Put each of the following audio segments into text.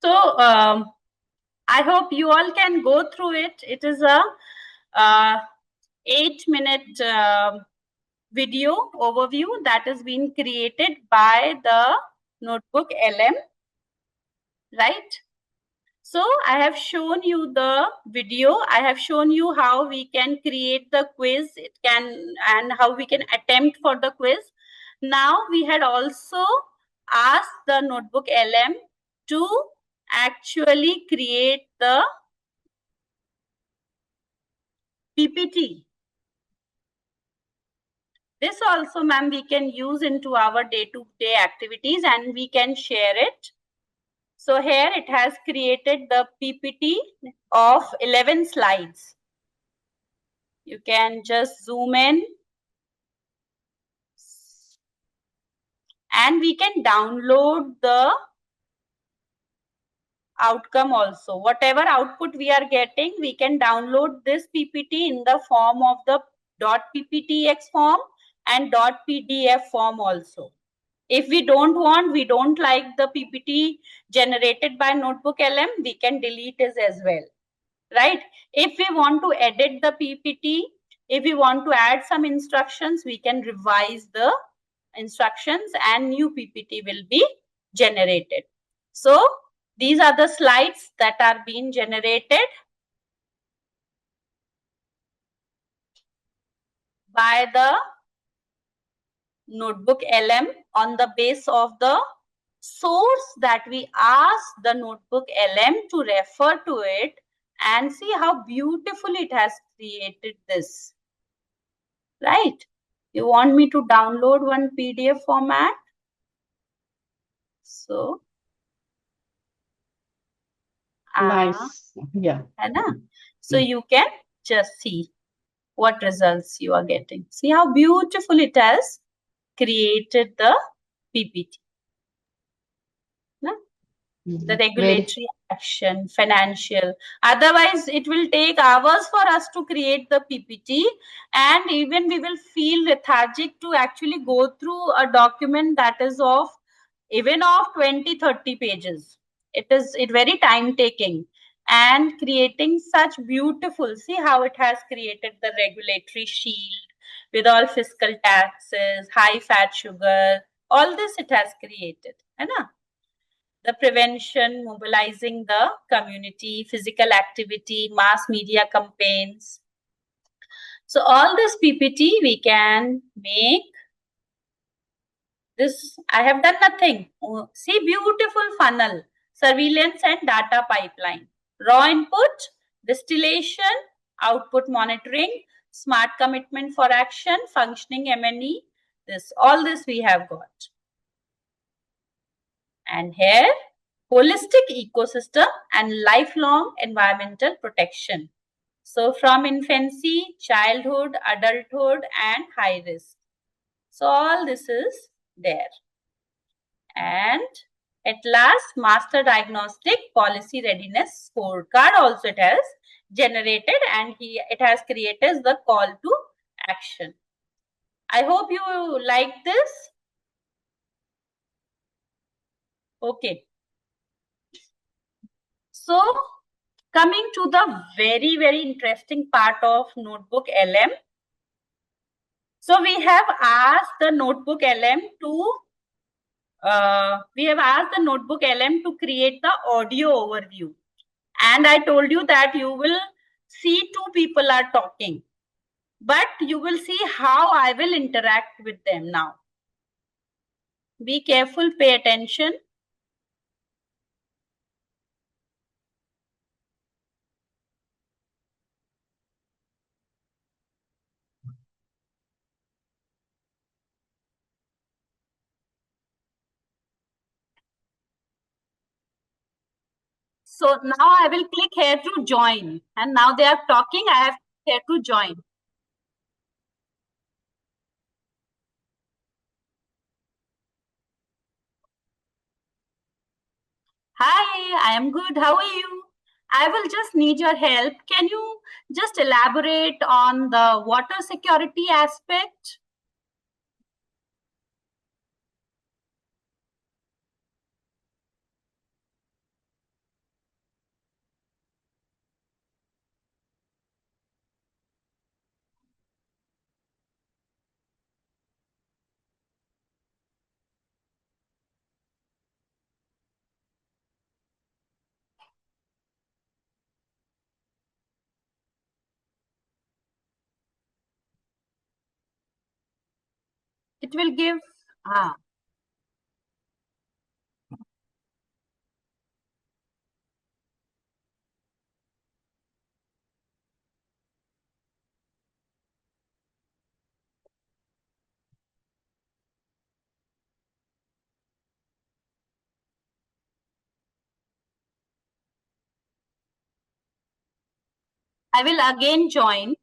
So I hope you all can go through it. It is a 8-minute video overview that has been created by the Notebook LM, right? So I have shown you the video. I have shown you how we can create the quiz. And how we can attempt for the quiz. Now we had also asked the Notebook LM to actually create the PPT. This also, ma'am, we can use into our day-to-day activities and we can share it. So here it has created the PPT of 11 slides. You can just zoom in and we can download the outcome also. Whatever output we are getting, we can download this PPT in the form of the .pptx form and .pdf form also. If we don't like the PPT generated by Notebook LM, we can delete it as well, right? If we want to edit the PPT, if we want to add some instructions, we can revise the instructions and new PPT will be generated. So these are the slides that are being generated by the Notebook LM on the base of the source that we ask the Notebook LM to refer to it, and see how beautiful it has created this, right? You want me to download one PDF format? So, nice. Yeah. So you can just see what results you are getting. See how beautiful it has created the PPT. The regulatory action, financial. Otherwise, it will take hours for us to create the PPT, and even we will feel lethargic to actually go through a document that is of 20-30 pages. It is very time taking, and creating such beautiful, see how it has created the regulatory shield with all fiscal taxes, high fat sugar, all this it has created, है ना? The prevention, mobilizing the community, physical activity, mass media campaigns. So all this PPT we can make. This, I have done nothing. See, beautiful funnel, surveillance and data pipeline, raw input, distillation, output monitoring, smart commitment for action, functioning M&E. All this we have got. And here, holistic ecosystem and lifelong environmental protection. So from infancy, childhood, adulthood, and high risk. So all this is there. And at last, master diagnostic policy readiness scorecard also it has generated, and it has created the call to action. I hope you like this. Okay. So coming to the very, very interesting part of Notebook LM. So we have asked the Notebook LM to create the audio overview. And I told you that you will see two people are talking, but you will see how I will interact with them now. Be careful, pay attention. So now I will click here to join. And now they are talking, I have here to join. Hi, I am good. How are you? I will just need your help. Can you just elaborate on the water security aspect? It will give. I will again join.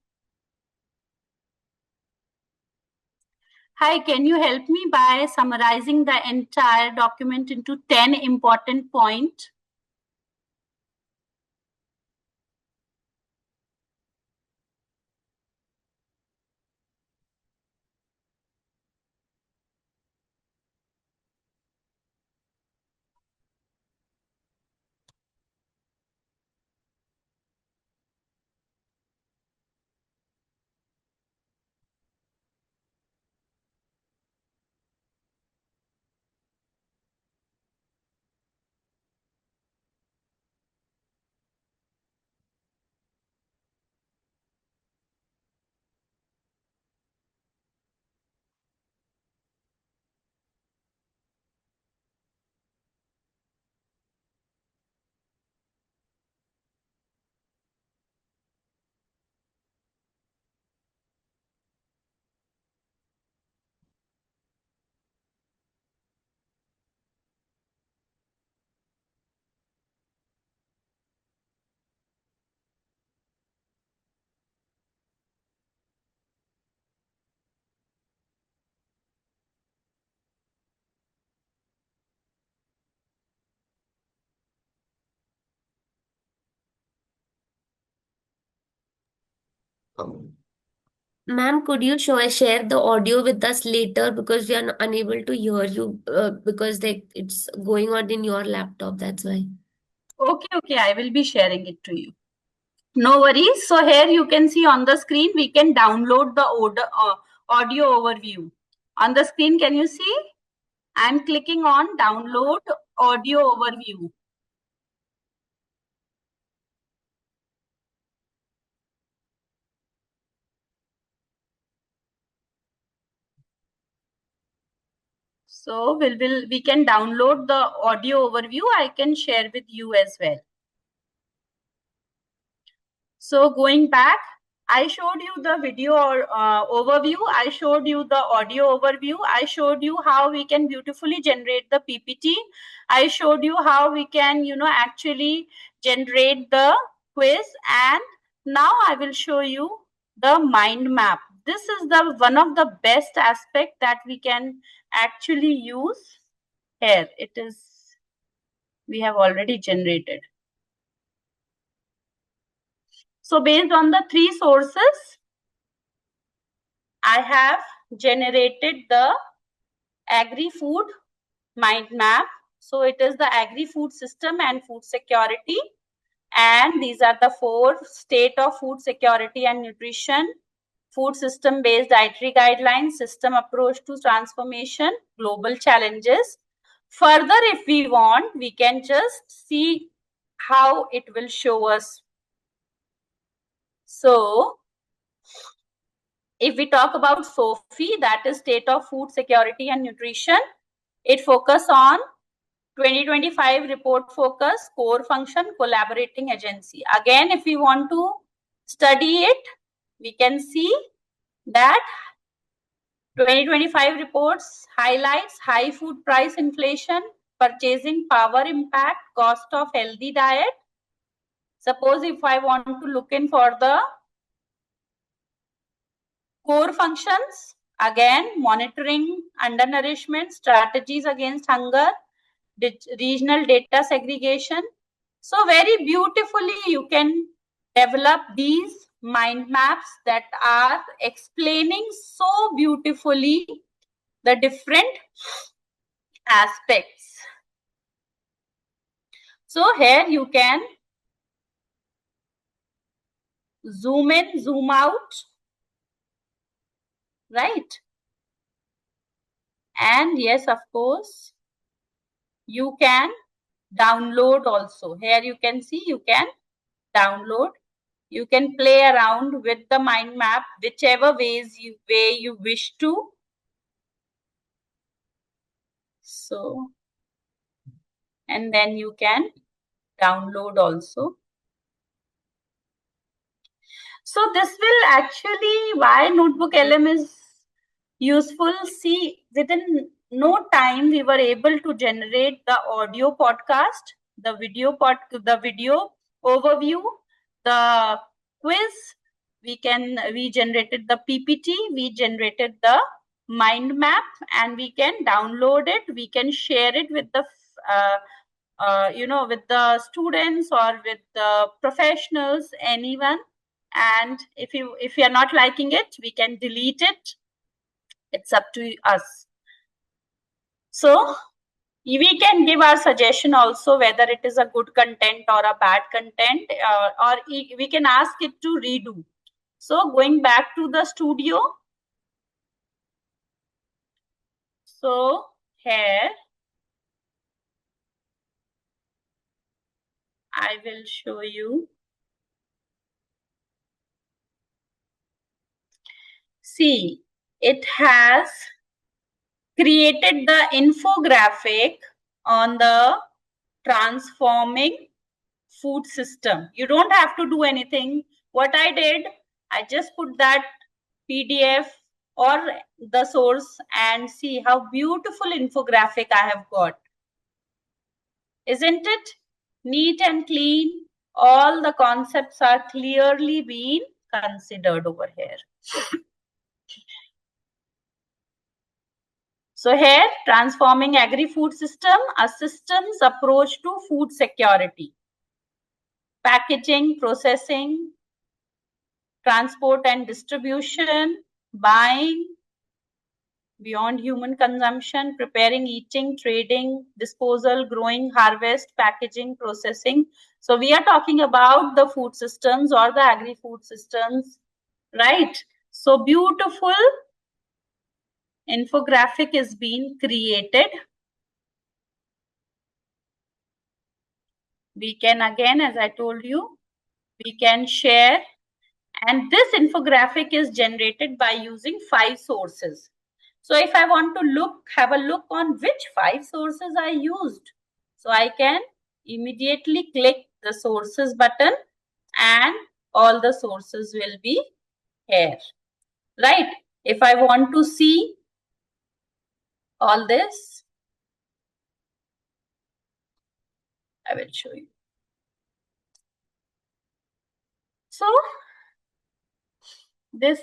Hi, can you help me by summarizing the entire document into 10 important points? Ma'am, could you share the audio with us later because we are unable to hear you because it's going on in your laptop. That's why. Okay, I will be sharing it to you. No worries. So here you can see on the screen, we can download the audio overview. On the screen, can you see? I'm clicking on download audio overview. So we can download the audio overview. I can share with you as well. So going back, I showed you the video overview. I showed you the audio overview. I showed you how we can beautifully generate the PPT. I showed you how we can, actually generate the quiz. And now I will show you the mind map. This is the one of the best aspect that we can actually use here. It is, we have already generated. So based on the three sources, I have generated the agri-food mind map. So it is the agri-food system and food security. And these are the four: state of food security and nutrition, food system based dietary guidelines, system approach to transformation, global challenges. Further, if we want, we can just see how it will show us. So if we talk about SOFI, that is State of Food Security and Nutrition, it focuses on 2025 report focus, core function, collaborating agency. Again, if we want to study it, we can see that 2025 reports highlights high food price inflation, purchasing power impact, cost of healthy diet. Suppose if I want to look in for the core functions, again, monitoring undernourishment, strategies against hunger, regional data segregation. So very beautifully you can develop these mind maps that are explaining so beautifully the different aspects. So here you can zoom in, zoom out, right? And yes, of course, you can download also. Here you can see you can download. You can play around with the mind map, whichever way you wish to. So, and then you can download also. So this will actually, why NotebookLM is useful. See, within no time we were able to generate the audio podcast, the video overview, the quiz. We generated the PPT, we generated the mind map, and we can download it. We can share it with the with the students or with the professionals, anyone. And if you are not liking it, we can delete it. It's up to us. So we can give our suggestion also whether it is a good content or a bad content, or we can ask it to redo. So going back to the studio. So here I will show you. See, it has created the infographic on the transforming food system. You don't have to do anything. What I did, I just put that PDF or the source and see how beautiful infographic I have got. Isn't it? Neat and clean. All the concepts are clearly being considered over here. So here, transforming agri-food system, a systems approach to food security. Packaging, processing, transport and distribution, buying, beyond human consumption, preparing, eating, trading, disposal, growing, harvest, packaging, processing. So we are talking about the food systems or the agri-food systems, right? So beautiful infographic is being created. We can, again, as I told you, we can share. And this infographic is generated by using 5 sources. So if I want to have a look on which 5 sources I used, so I can immediately click the sources button and all the sources will be here, right? If I want to see all this, I will show you. So this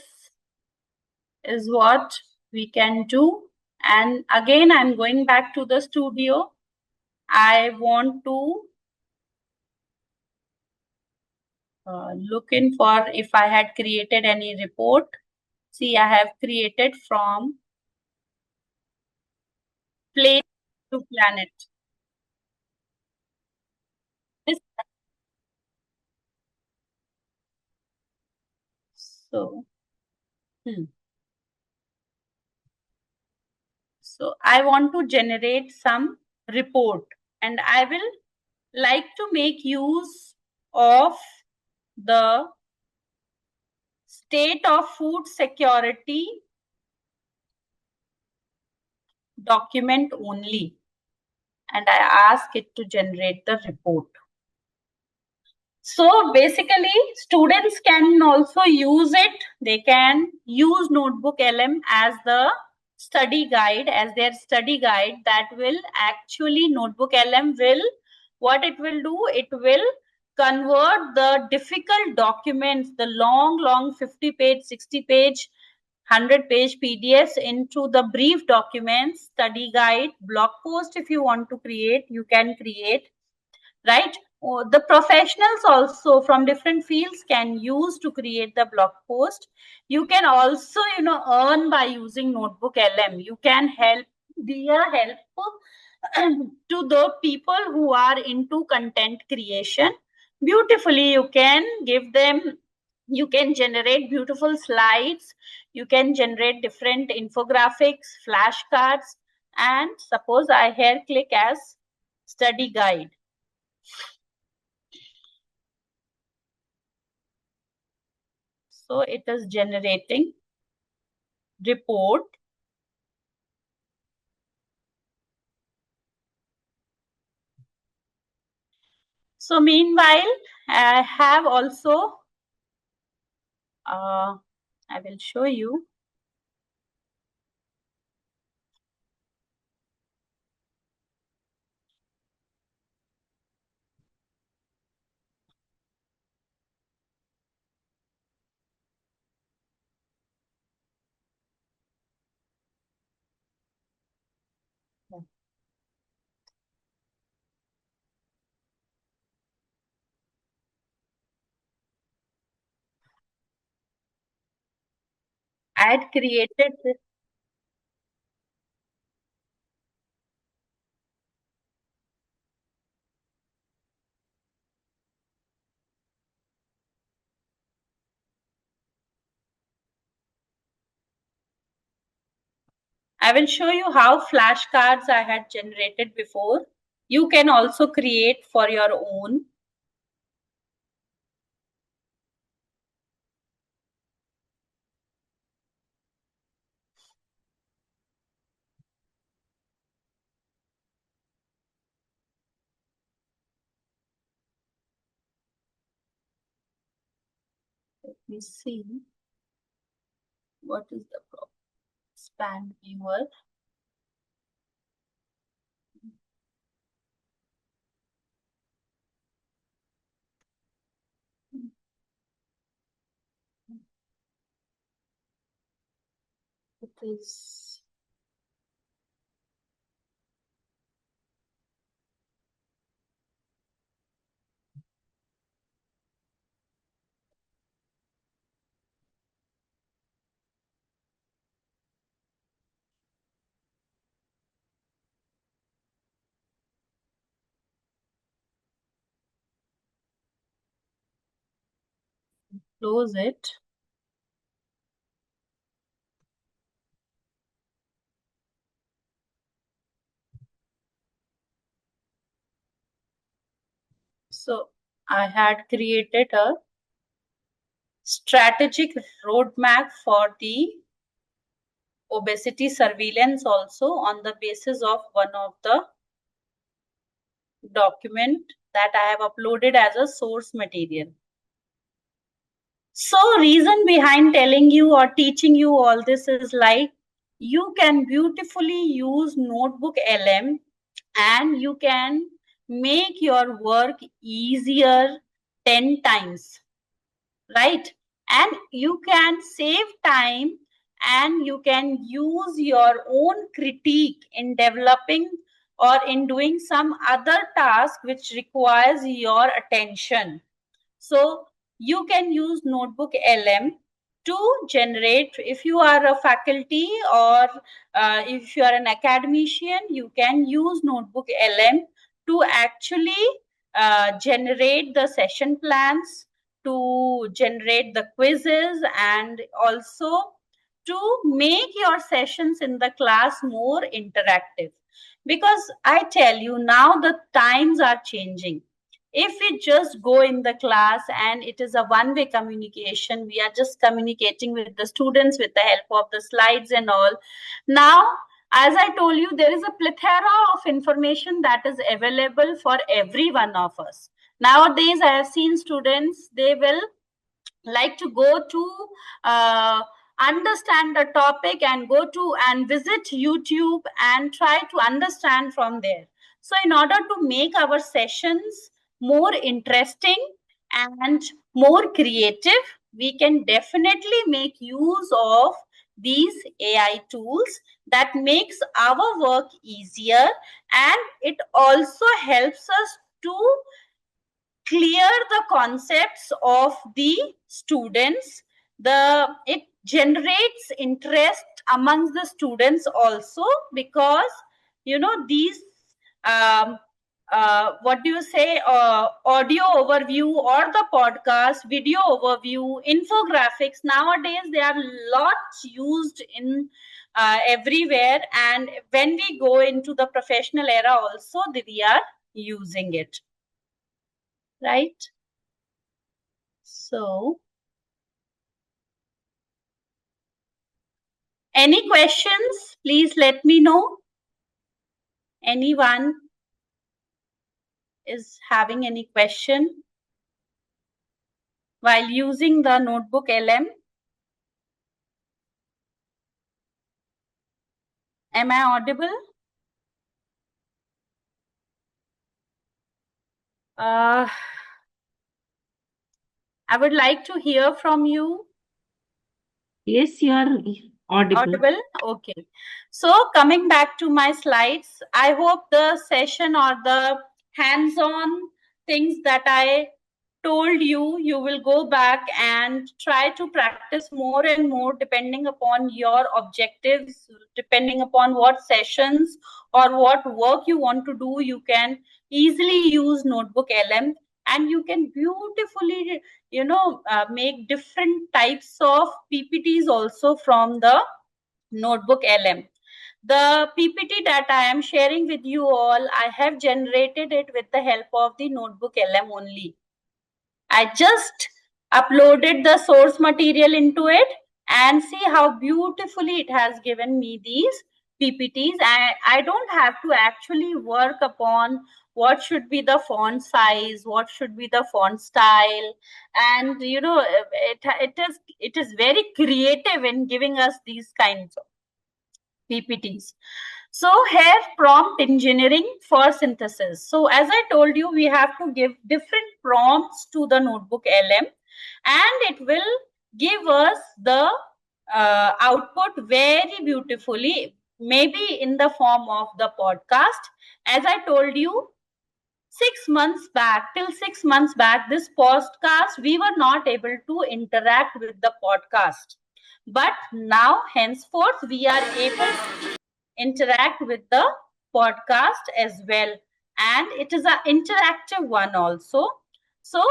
is what we can do. And again, I'm going back to the studio. I want to looking for if I had created any report. See, I have created from place to planet. This, so, so I want to generate some report, and I will like to make use of the state of food security document only, and I ask it to generate the report. So basically, students can also use it. They can use NotebookLM as the study guide, as their study guide. That will actually, NotebookLM will, what it will do, it will convert the difficult documents, the long 50-page, 60-page, 100-page PDFs into the brief documents, study guide, blog post. If you want to create, you can create, right? The professionals also from different fields can use to create the blog post. You can also, earn by using NotebookLM. You can be a help to the people who are into content creation. Beautifully, you can give them, you can generate beautiful slides, you can generate different infographics, flashcards, and suppose I here click as study guide. So it is generating report. So meanwhile, I have also, I will show you. I had created this. I will show you how flashcards I had generated before. You can also create for your own. Let me see what is the problem. Expand viewer. It is close it. So I had created a strategic roadmap for the obesity surveillance also on the basis of one of the document that I have uploaded as a source material. So reason behind telling you or teaching you all this is like you can beautifully use NotebookLM and you can make your work easier 10 times, right? And you can save time and you can use your own critique in developing or in doing some other task which requires your attention. So you can use NotebookLM to generate, if you are a faculty or if you are an academician, you can use NotebookLM to actually generate the session plans, to generate the quizzes, and also to make your sessions in the class more interactive. Because I tell you, now the times are changing. If we just go in the class and it is a one-way communication, we are just communicating with the students with the help of the slides and all. Now, as I told you, there is a plethora of information that is available for every one of us. Nowadays, I have seen students, they will like to go to understand the topic and go to and visit YouTube and try to understand from there. So in order to make our sessions more interesting and more creative, we can definitely make use of these AI tools that makes our work easier, and it also helps us to clear the concepts of the students. It generates interest amongst the students also, because these um, what do you say, audio overview or the podcast video overview infographics, nowadays they are lots used in everywhere, and when we go into the professional era also, we are using it, right? So, any questions? Please let me know. Anyone? is having any question while using the Notebook LM? Am I audible? I would like to hear from you. Yes, you are audible. Audible? Okay. So coming back to my slides, I hope the session or the hands-on things that I told you, you will go back and try to practice more and more depending upon your objectives, depending upon what sessions or what work you want to do. You can easily use Notebook LM and you can beautifully, make different types of PPTs also from the Notebook LM. The PPT that I am sharing with you all, I have generated it with the help of the Notebook LM only. I just uploaded the source material into it and see how beautifully it has given me these PPTs. I don't have to actually work upon what should be the font size, what should be the font style, and it is very creative in giving us these kinds of PPTs. So here prompt engineering for synthesis. So as I told you, we have to give different prompts to the Notebook LM and it will give us the output very beautifully, maybe in the form of the podcast. As I told you, 6 months back, till 6 months back, this podcast, we were not able to interact with the podcast. But now, henceforth, we are able to interact with the podcast as well, and it is an interactive one also. So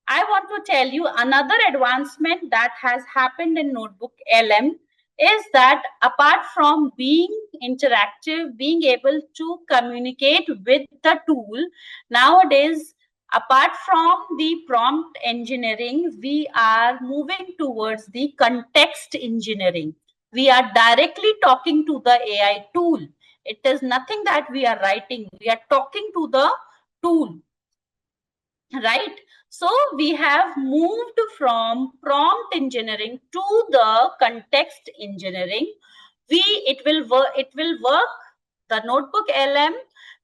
I want to tell you another advancement that has happened in Notebook LM is that apart from being interactive, being able to communicate with the tool, nowadays, apart from the prompt engineering, we are moving towards the context engineering. We are directly talking to the AI tool. It is nothing that we are writing. We are talking to the tool, right? So we have moved from prompt engineering to the context engineering. It will work. The Notebook LM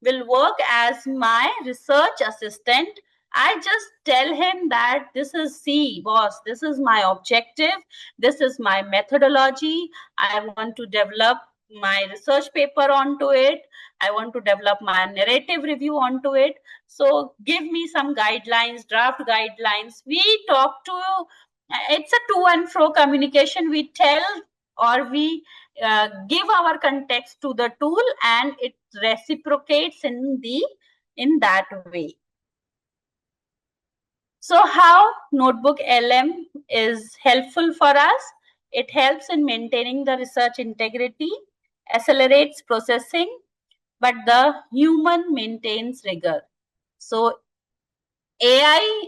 will work as my research assistant. I just tell him that this is, see, boss, this is my objective, this is my methodology. I want to develop my research paper onto it. I want to develop my narrative review onto it. So give me some guidelines, draft guidelines. We talk to, it's a to and fro communication. We tell or we give our context to the tool and it reciprocates in that way. So how Notebook LM is helpful for us? It helps in maintaining the research integrity, accelerates processing, but the human maintains rigor. So AI,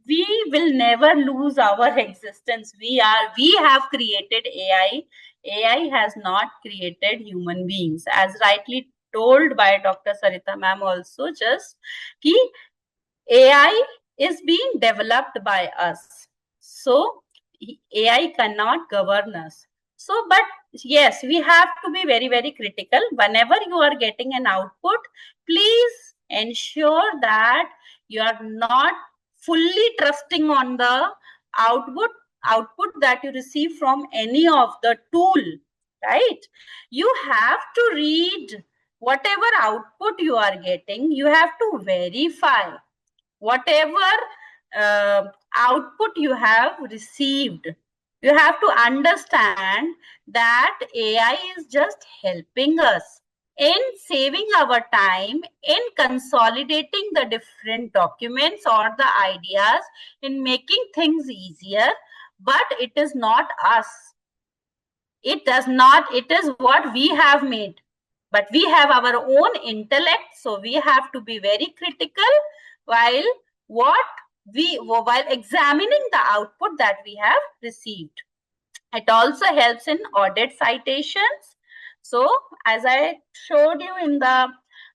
we will never lose our existence. We have created AI. AI has not created human beings, as rightly told by Dr. Sarita ma'am also just, ki AI is being developed by us. So AI cannot govern us. So, but yes, we have to be very, very critical. Whenever you are getting an output, please ensure that you are not fully trusting on the output that you receive from any of the tool, right? You have to read whatever output you are getting. You have to verify whatever output you have received. You have to understand that AI is just helping us in saving our time, in consolidating the different documents or the ideas, in making things easier, but it is not us. It does not, it is what we have made. But we have our own intellect, so we have to be very critical while examining the output that we have received. It also helps in audit citations. So as I showed you in the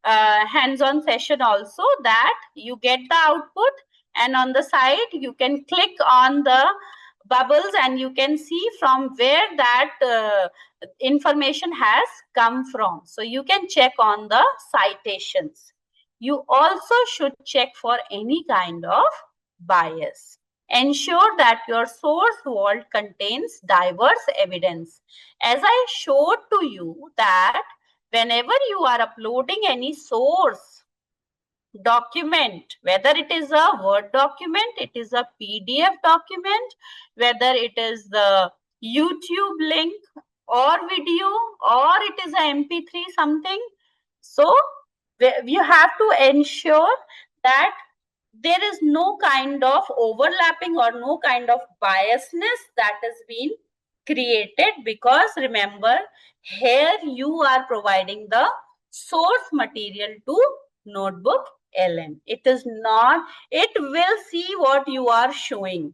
hands-on session also, that you get the output, and on the side you can click on the bubbles and you can see from where that information has come from. So you can check on the citations. You also should check for any kind of bias. Ensure that your source vault contains diverse evidence. As I showed to you that whenever you are uploading any source document, whether it is a Word document, it is a PDF document, whether it is the YouTube link or video, or it is a MP3 something. So you have to ensure that there is no kind of overlapping or no kind of biasness that has been created, because remember, here you are providing the source material to NotebookLM. It is not, it will see what you are showing.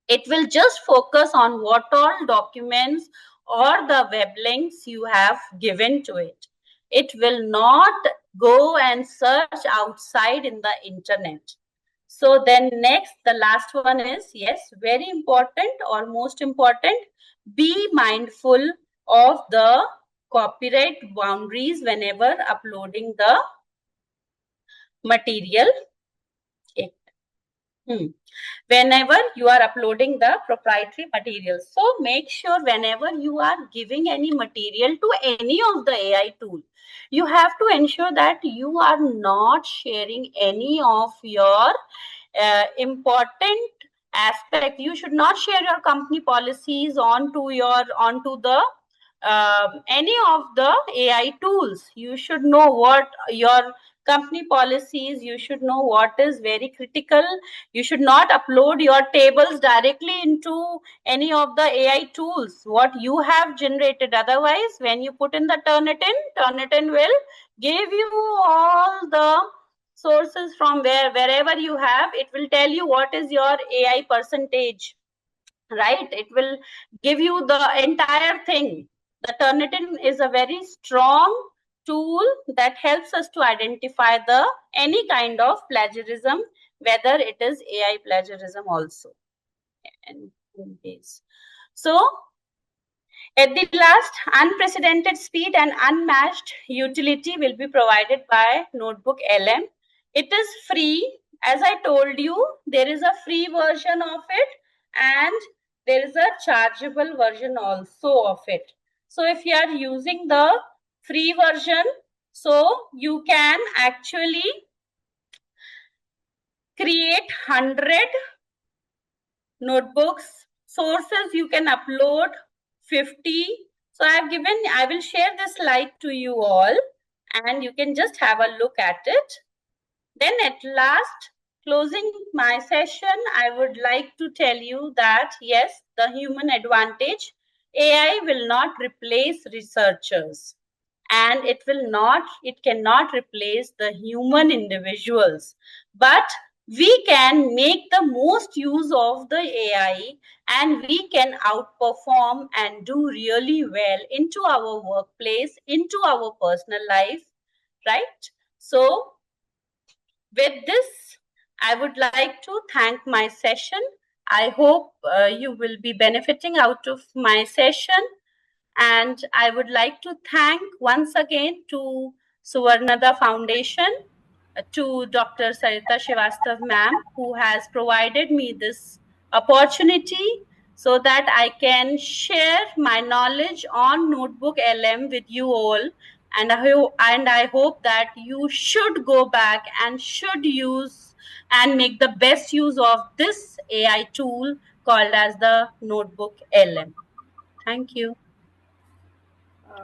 It will just focus on what all documents or the web links you have given to it. It will not go and search outside in the internet. So then next, the last one is, yes, very important or most important, be mindful of the copyright boundaries whenever uploading the material. Whenever you are uploading the proprietary material. So make sure whenever you are giving any material to any of the AI tool, you have to ensure that you are not sharing any of your important aspect. You should not share your company policies onto the any of the AI tools. You should know what your company policies, you should know what is very critical. You should not upload your tables directly into any of the AI tools, what you have generated. Otherwise, when you put in the Turnitin will give you all the sources from wherever you have. It will tell you what is your AI percentage, right? It will give you the entire thing. The Turnitin is a very strong tool that helps us to identify the any kind of plagiarism, whether it is AI plagiarism also. And so at the last, unprecedented speed and unmatched utility will be provided by NotebookLM. It is free. As I told you, there is a free version of it and there is a chargeable version also of it. So if you are using the free version, so you can actually create 100 notebooks. Sources you can upload 50. So I will share this slide to you all and you can just have a look at it. Then at last, closing my session, I would like to tell you that yes, the human advantage, AI will not replace researchers and it cannot replace the human individuals, but we can make the most use of the AI and we can outperform and do really well into our workplace, into our personal life, right? So with this, I would like to thank my session. I hope you will be benefiting out of my session. And I would like to thank once again to Suvernada Foundation, to Dr. Sarita Srivastav ma'am, who has provided me this opportunity so that I can share my knowledge on NotebookLM with you all. And I hope that you should go back and should use and make the best use of this AI tool called as the NotebookLM. Thank you.